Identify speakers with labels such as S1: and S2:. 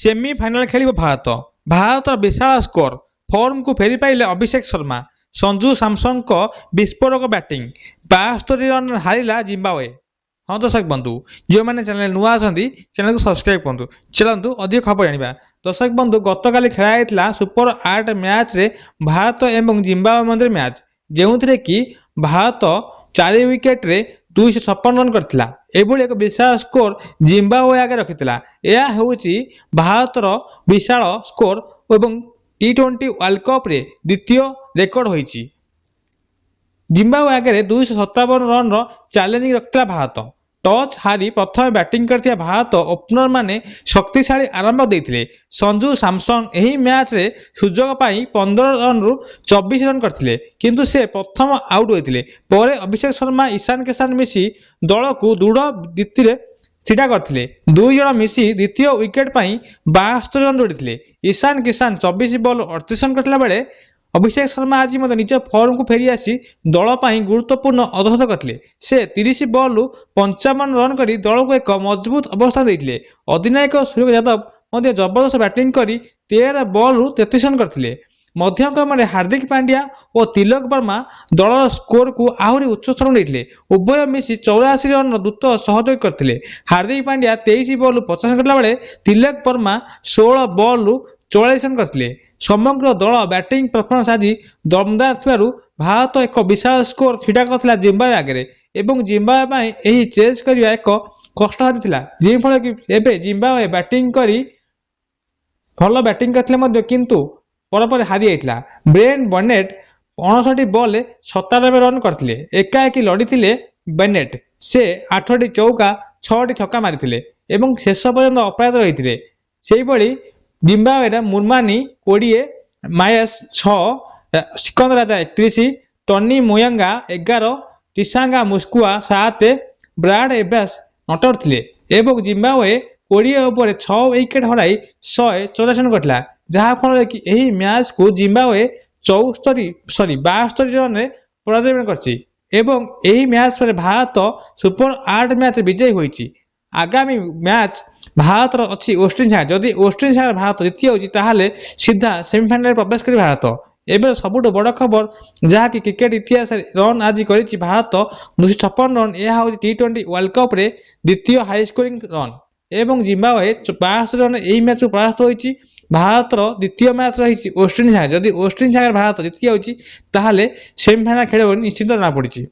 S1: Semi-final खेल भारत। भारत विशाल score firm को फेरी पाइले अभिषेक शर्मा। संजू सैमसन विस्फोटक बैटिंग 72 रन हारिला जिम्बाब्वे। हाँ दर्शक बंधु जो मैंने चैनल नुआ अच्छा चैनल को सब्सक्राइब करूँ। चलतु अधिक खबर जाना। दर्शक बंधु गतकाली खेला सुपर 8 मैच रे भारत एवं जिम्बाब्वे मध्य मैच जो कि भारत 4 विकेट रे 256 रन करथिला। एभली एक विशाल स्कोर जिम्बाब्वे आगे रखिथिला। यह होउची भारतर विशाल स्कोर एवं T20 वर्ल्ड कप रे द्वितीय रेकर्ड होईची। जिम्बाब्वे आगे 257 रन चैलेंजिंग रखिथिला भारत। टॉस हारी प्रथम बैटिंग करथिया भारत ओपनर माने शक्तिशाली आरंभ देथिले। संजू सैमसन एही मैच रे सुजोग पाई 15 रन रु 24 रन करथिले किंतु से प्रथम आउट होइथिले। परे अभिषेक शर्मा ईशान किसान मिसी दल को दृढ़ नीति छिड़ा करथिले। दुई जण मिसी द्वितीय विकेट पाई 72 रन जोड़िथिले। ईशान किसान 24 बॉल 38 रन करथिला बेले अभिषेक शर्मा आज निज फॉर्म को फेरी आसी दल पर गुरुत्वपूर्ण अधोहत करते। से 30 बॉल 55 रन कर दल को एक मजबूत अवस्था देते। अधिनायक सूर्य यादव जबरदस्त बैटिंग कर 13 बॉल 33 रन करते। मध्यक्रम में हार्दिक पांड्या और तिलक वर्मा दल स्कोर को आहरी उच्च स्थान देते। उभय मिसी 84 रन द्रुत सहयोग करते। हार्दिक पांड्या 23 बॉल 50 रन करला बेले तिलक वर्मा 16 बॉल 44 रन करते। समग्र दल बैटिंग परफॉर्मेंस आज दमदार थिबारु भारत एक विशाल स्कोर छिड़ा करथिला जिम्बाब्वे आगे एवं जिम्बाब्वे एही चेज करिया एक कष्टहारी थिला। जे फल कि एबे जिम्बाब्वे बैटिंग करी भल बैटिंग करथिले मध्य किंतु पर हारी जाइथिला। ब्रेन बनेट 59 बॉल 97 रन करथिले। एकाएकी लड़ीथिले बेनेट। से 8टी चौका 6टी छक्का मारिथिले एवं शेष पर्यंत अपराध रहिथिले। सेही भली जिम्बाब्वे मुरमानी 20, मायस 6, सिकंदर राजा 31, टनी मोयंगा 11, टिसांगा मुस्कुआ 7, ब्राड एब्रास नट आउट थिले एवं जिम्बाब्वे 20 ओवर 6 विकेट हराई 184 रन करथिला। जहाँ फल कि एही मैच को जिम्बाब्वे 72 रन पराजय करछि एवं एही मैच पर भारत सुपर 8 मैच विजयी होईछि। आगामी मैच भारत अच्छी वेस्टइंडिज। जदि वेस्टइंडिज भारत जीती होची ताहाले सीधा सेमिफाइनल प्रवेश कर भारत। एबे सबुठ बड़ खबर जहाँकि क्रिकेट इतिहास रन आज करिछि भारत 256 रन। यह होची T20 वर्ल्ड कप रे द्वितीय हाई स्कोरिंग रन एवं जिम्बाब्वे 82 रन एही मैच को परास्त होईछि। भारत द्वितीय मैच रही वेस्टइंडिज। जदि वेस्टइंडिज भारत जीती होची ताहाले सेमिफाइनल खेल निश्चित जना पड़िछि।